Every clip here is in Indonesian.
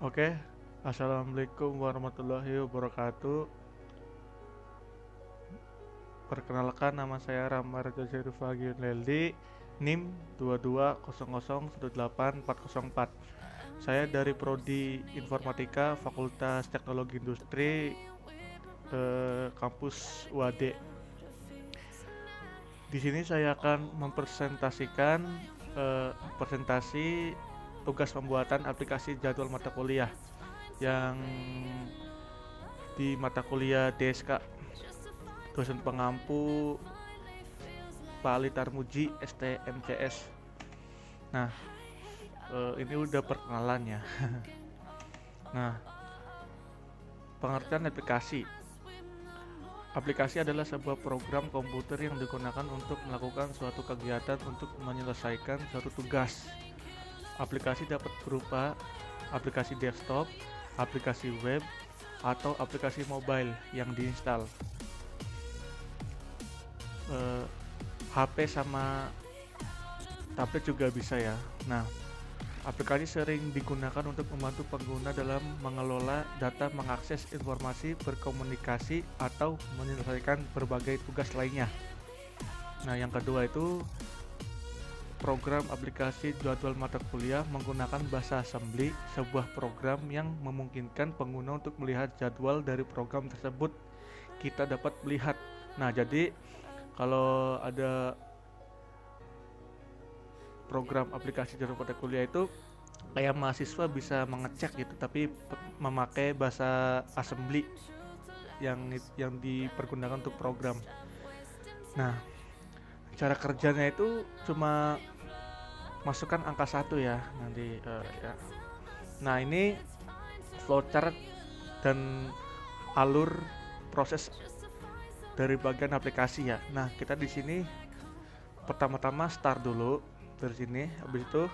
Oke, Assalamualaikum warahmatullahi wabarakatuh. Perkenalkan, nama saya Ramar Jazirfa Leldi, NIM 22001844. Saya dari Prodi Informatika Fakultas Teknologi Industri, kampus UAD. Di sini saya akan mempresentasikan presentasi tugas pembuatan aplikasi jadwal mata kuliah yang di mata kuliah DSK, dosen pengampu Pak Ali Tarmuji STMCS. Nah, ini udah perkenalan ya. Nah, pengertian aplikasi. Aplikasi adalah sebuah program komputer yang digunakan untuk melakukan suatu kegiatan untuk menyelesaikan suatu tugas. Aplikasi dapat berupa aplikasi desktop, aplikasi web, atau aplikasi mobile yang diinstal. HP sama tablet juga bisa ya. Nah, aplikasi sering digunakan untuk membantu pengguna dalam mengelola data, mengakses informasi, berkomunikasi, atau menyelesaikan berbagai tugas lainnya. Nah, yang kedua itu program aplikasi jadwal mata kuliah menggunakan bahasa assembly, sebuah program yang memungkinkan pengguna untuk melihat jadwal dari program tersebut. Kita dapat melihat. Nah, jadi kalau ada program aplikasi jadwal mata kuliah itu kayak mahasiswa bisa mengecek gitu, tapi memakai bahasa assembly yang dipergunakan untuk program. Nah, cara kerjanya itu cuma masukkan angka satu ya nanti ya. Nah, ini flowchart dan alur proses dari bagian aplikasi ya. Nah, kita di sini pertama-tama start dulu dari sini, habis itu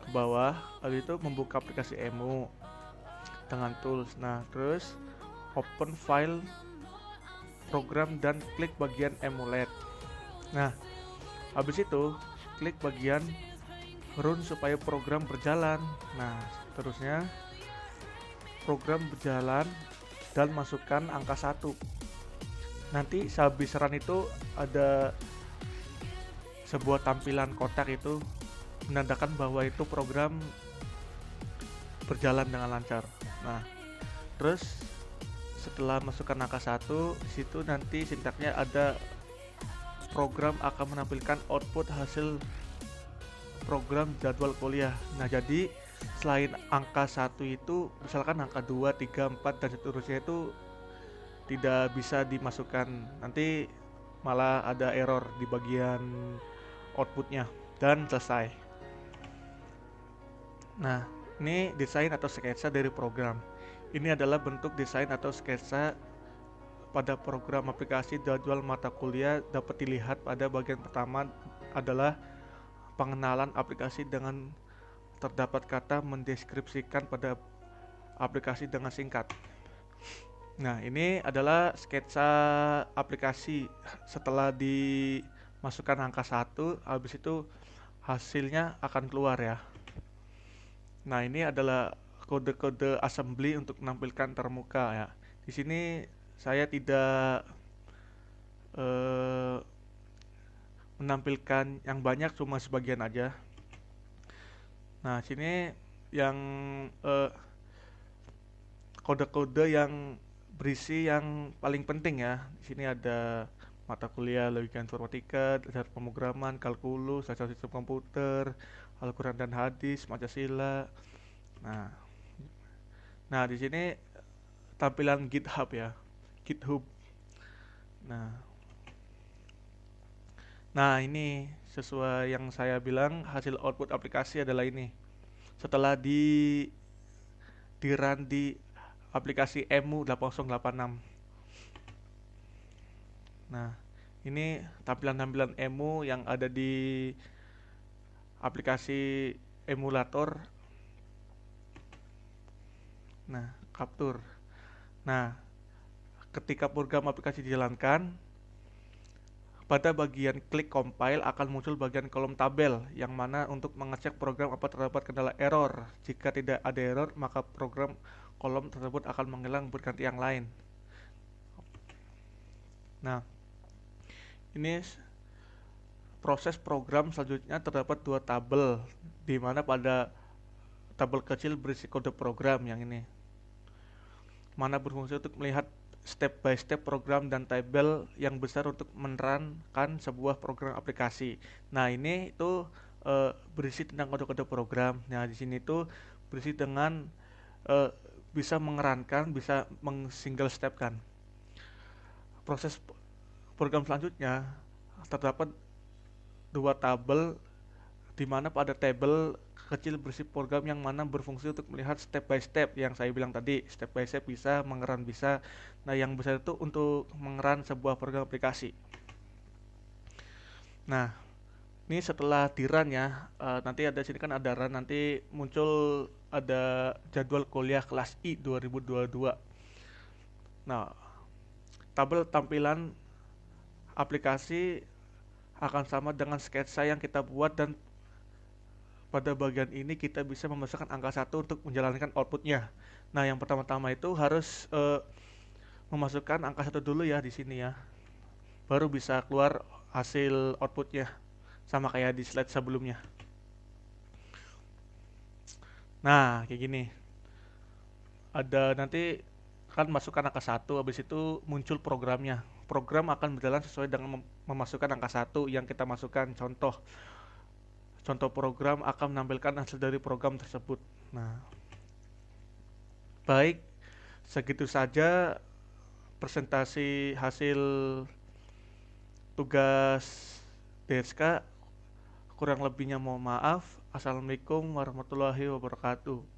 ke bawah, habis itu membuka aplikasi EMU dengan tools. Nah, terus open file program dan klik bagian emulate. Nah, habis itu klik bagian run supaya program berjalan. Nah, seterusnya program berjalan dan masukkan angka 1. Nanti sehabis run itu ada sebuah tampilan kotak itu menandakan bahwa itu program berjalan dengan lancar. Nah, terus setelah masukkan angka 1, di situ nanti sintaknya ada program akan menampilkan output hasil program jadwal kuliah. Nah, jadi selain angka 1 itu, misalkan angka 2, 3, 4 dan seterusnya itu tidak bisa dimasukkan. Nanti malah ada error di bagian outputnya dan selesai. Nah, ini desain atau sketsa dari program. Ini adalah bentuk desain atau sketsa pada program aplikasi jadwal mata kuliah. Dapat dilihat pada bagian pertama adalah pengenalan aplikasi dengan terdapat kata mendeskripsikan pada aplikasi dengan singkat. Nah, ini adalah sketsa aplikasi setelah dimasukkan angka 1, habis itu hasilnya akan keluar ya. Nah, ini adalah kode-kode assembly untuk menampilkan termuka ya. Di sini saya tidak eh, menampilkan yang banyak, cuma sebagian aja. Nah, sini yang eh, kode-kode yang berisi yang paling penting ya. Di sini ada mata kuliah logika informatika, dasar pemrograman, kalkulus, dasar sistem komputer, Al-Quran dan hadis, Pancasila. Nah, nah di sini tampilan GitHub ya, GitHub. Nah, nah ini sesuai yang saya bilang, hasil output aplikasi adalah ini. Setelah di run di aplikasi EMU 8086. Nah, ini tampilan-tampilan EMU yang ada di aplikasi emulator. Nah, capture. Nah, ketika program aplikasi dijalankan, Pada bagian klik compile akan muncul bagian kolom tabel yang mana untuk mengecek program apa terdapat kendala error. Jika tidak ada error, maka program kolom tersebut akan menghilang berganti yang lain. Nah, ini proses program selanjutnya terdapat dua tabel, di mana pada tabel kecil berisi kode program yang ini, mana berfungsi untuk melihat step by step program, dan tabel yang besar untuk menerangkan sebuah program aplikasi. Nah, ini itu berisi tentang kode-kode program. Nah, di sini tuh berisi dengan bisa mengerankan, bisa meng-single step kan. Proses program selanjutnya terdapat dua tabel, di mana pada tabel kecil berisi program yang mana berfungsi untuk melihat step by step yang saya bilang tadi. Step by step bisa, mengeran bisa. Nah, yang besar itu untuk mengeran sebuah program aplikasi. Nah, ini setelah di run ya, nanti ada sini kan ada run, nanti muncul ada jadwal kuliah kelas I 2022. Nah, tabel tampilan aplikasi akan sama dengan sketsa yang kita buat, dan pada bagian ini kita bisa memasukkan angka 1 untuk menjalankan outputnya. Nah, yang pertama-tama itu harus memasukkan angka 1 dulu ya di sini ya, baru bisa keluar hasil outputnya, sama kayak di slide sebelumnya. Nah, kayak gini, ada nanti kan masukkan angka 1, habis itu muncul programnya. Program akan berjalan sesuai dengan memasukkan angka 1 yang kita masukkan. Contoh program akan menampilkan hasil dari program tersebut. Nah, baik, segitu saja presentasi hasil tugas DSK. Kurang lebihnya mohon maaf. Assalamualaikum warahmatullahi wabarakatuh.